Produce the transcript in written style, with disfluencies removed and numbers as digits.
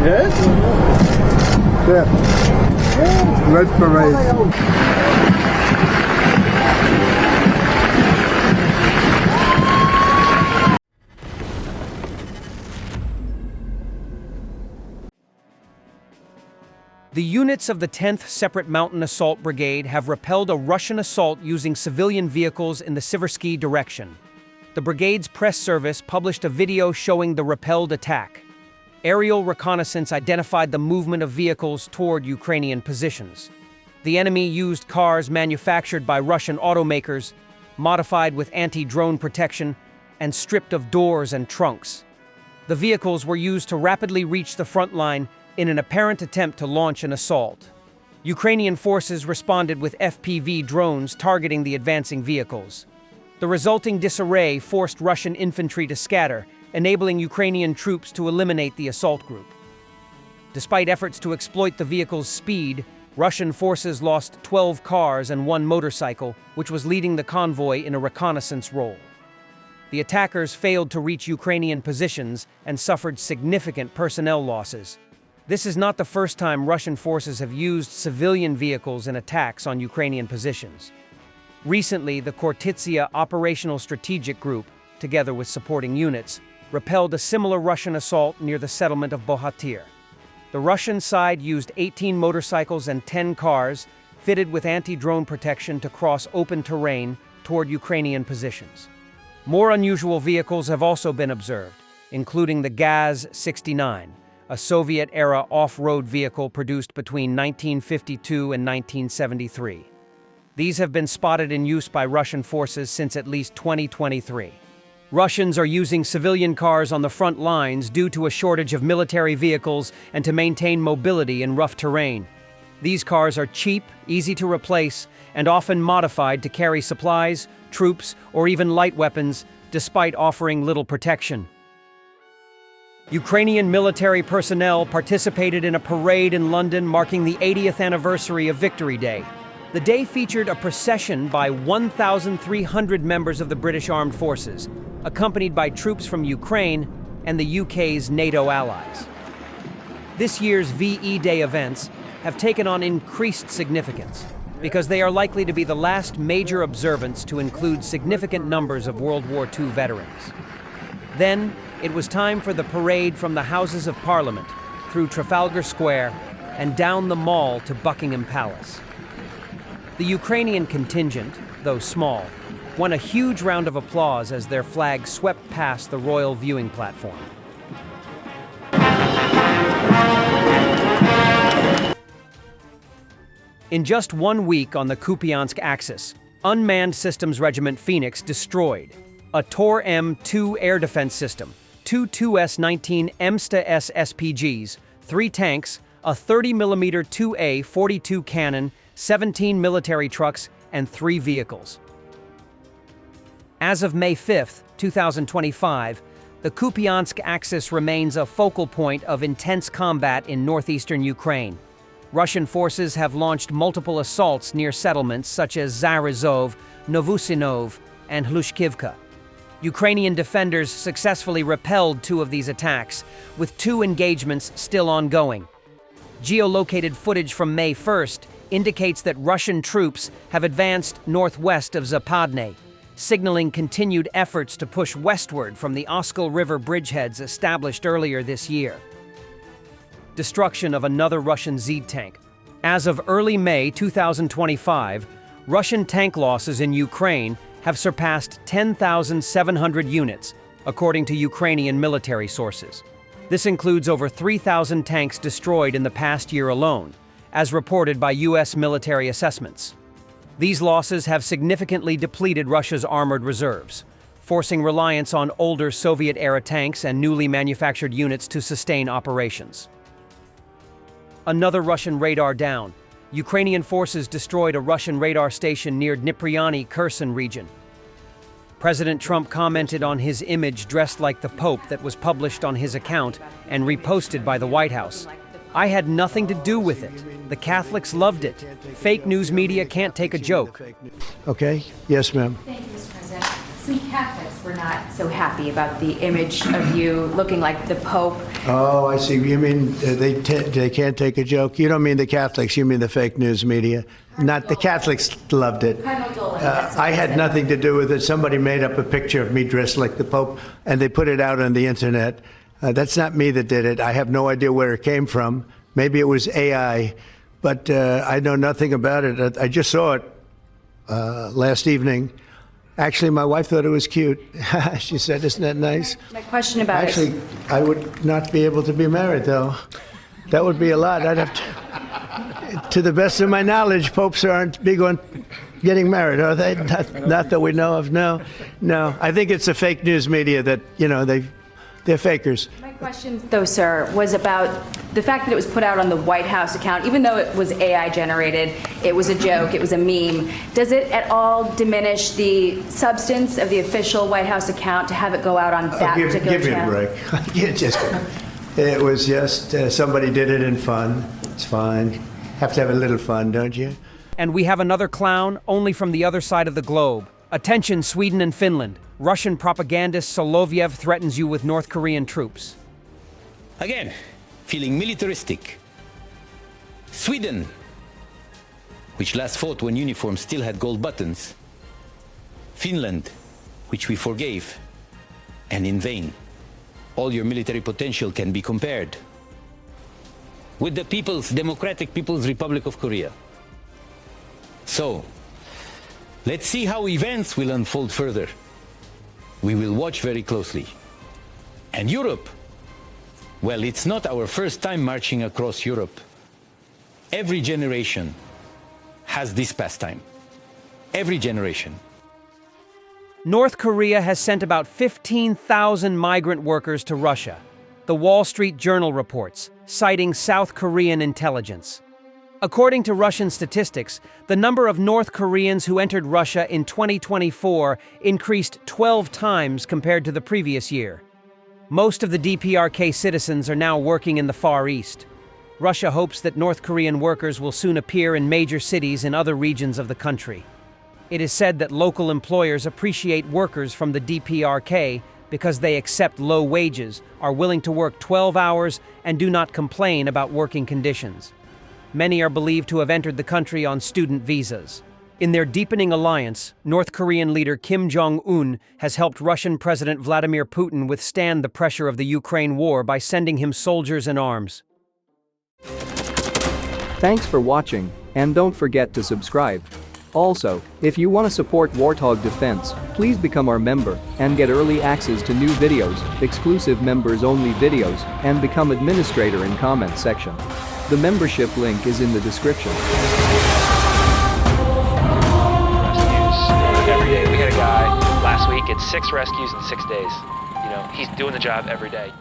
Yes? Yeah. Red parade. The units of the 10th Separate Mountain Assault Brigade have repelled a Russian assault using civilian vehicles in the Siverskyi direction. The brigade's press service published a video showing the repelled attack. Aerial reconnaissance identified the movement of vehicles toward Ukrainian positions. The enemy used cars manufactured by Russian automakers, modified with anti-drone protection, and stripped of doors and trunks. The vehicles were used to rapidly reach the front line in an apparent attempt to launch an assault. Ukrainian forces responded with FPV drones targeting the advancing vehicles. The resulting disarray forced Russian infantry to scatter, enabling Ukrainian troops to eliminate the assault group. Despite efforts to exploit the vehicle's speed, Russian forces lost 12 cars and 1 motorcycle, which was leading the convoy in a reconnaissance role. The attackers failed to reach Ukrainian positions and suffered significant personnel losses. This is not the first time Russian forces have used civilian vehicles in attacks on Ukrainian positions. Recently, the Khortytsia Operational Strategic Group, together with supporting units, repelled a similar Russian assault near the settlement of Bohatyr. The Russian side used 18 motorcycles and 10 cars, fitted with anti-drone protection to cross open terrain toward Ukrainian positions. More unusual vehicles have also been observed, including the Gaz-69, a Soviet-era off-road vehicle produced between 1952 and 1973. These have been spotted in use by Russian forces since at least 2023. Russians are using civilian cars on the front lines due to a shortage of military vehicles and to maintain mobility in rough terrain. These cars are cheap, easy to replace, and often modified to carry supplies, troops, or even light weapons, despite offering little protection. Ukrainian military personnel participated in a parade in London marking the 80th anniversary of Victory Day. The day featured a procession by 1,300 members of the British Armed Forces, accompanied by troops from Ukraine and the UK's NATO allies. This year's VE Day events have taken on increased significance because they are likely to be the last major observance to include significant numbers of World War II veterans. Then, it was time for the parade from the Houses of Parliament, through Trafalgar Square, and down the Mall to Buckingham Palace. The Ukrainian contingent, though small, won a huge round of applause as their flag swept past the royal viewing platform. In just 1 week on the Kupiansk Axis, Unmanned Systems Regiment Phoenix destroyed a Tor M2 air defense system, 2 2S-19 MSTA-S SPGs, 3 tanks, a 30mm 2A-42 cannon, 17 military trucks, and 3 vehicles. As of May 5, 2025, the Kupiansk Axis remains a focal point of intense combat in northeastern Ukraine. Russian forces have launched multiple assaults near settlements such as Zarizhov, Novusinov, and Hlushkivka. Ukrainian defenders successfully repelled 2 of these attacks, with 2 engagements still ongoing. Geolocated footage from May 1st indicates that Russian troops have advanced northwest of Zapadne, signaling continued efforts to push westward from the Oskil River bridgeheads established earlier this year. Destruction of another Russian Z tank. As of early May 2025, Russian tank losses in Ukraine have surpassed 10,700 units, according to Ukrainian military sources. This includes over 3,000 tanks destroyed in the past year alone, as reported by U.S. military assessments. These losses have significantly depleted Russia's armored reserves, forcing reliance on older Soviet-era tanks and newly manufactured units to sustain operations. Another Russian radar down. Ukrainian forces destroyed a Russian radar station near Dnipryani, Kherson region. President Trump commented on his image dressed like the Pope that was published on his account and reposted by the White House. "I had nothing to do with it. The Catholics loved it. Fake news media can't take a joke." Okay? Yes, ma'am. Thank you, Mr. President. Some Catholics were not so happy about the image of you looking like the Pope. Oh, I see. You mean they can't take a joke? You don't mean the Catholics, you mean the fake news media. Not the Catholics loved it. I had nothing to do with it. Somebody made up a picture of me dressed like the Pope, and they put it out on the internet. That's not me that did it. I have no idea where it came from. Maybe it was AI, but I know nothing about it. I just saw it last evening. Actually, my wife thought it was cute. She said, "Isn't that nice?" My question about Actually, I would not be able to be married, though. That would be a lot. I'd have to the best of my knowledge, popes aren't big on getting married, are they? Not that we know of. No. I think it's the fake news media that, they're fakers. My question, though, sir, was about the fact that it was put out on the White House account. Even though it was AI generated, it was a joke, it was a meme. Does it at all diminish the substance of the official White House account to have it go out on that particular channel? Give me a break. It was just somebody did it in fun. It's fine. Have to have a little fun, don't you? And we have another clown, only from the other side of the globe. Attention, Sweden and Finland. Russian propagandist Solovyev threatens you with North Korean troops. Again, feeling militaristic. Sweden, which last fought when uniforms still had gold buttons. Finland, which we forgave, and in vain. All your military potential can be compared with the Democratic People's Republic of Korea. So, let's see how events will unfold further. We will watch very closely. And Europe, well, it's not our first time marching across Europe. Every generation has this pastime. Every generation. North Korea has sent about 15,000 migrant workers to Russia, the Wall Street Journal reports, citing South Korean intelligence. According to Russian statistics, the number of North Koreans who entered Russia in 2024 increased 12 times compared to the previous year. Most of the DPRK citizens are now working in the Far East. Russia hopes that North Korean workers will soon appear in major cities in other regions of the country. It is said that local employers appreciate workers from the DPRK because they accept low wages, are willing to work 12 hours, and do not complain about working conditions. Many are believed to have entered the country on student visas. In their deepening alliance, North Korean leader Kim Jong-un has helped Russian President Vladimir Putin withstand the pressure of the Ukraine war by sending him soldiers and arms. Thanks for watching, and don't forget to subscribe. Also, if you want to support Warthog Defense, please become our member and get early access to new videos, exclusive members-only videos, and become administrator in comment section. The membership link is in the description. Rescues every day. We had a guy last week, it's 6 rescues in 6 days. He's doing the job every day.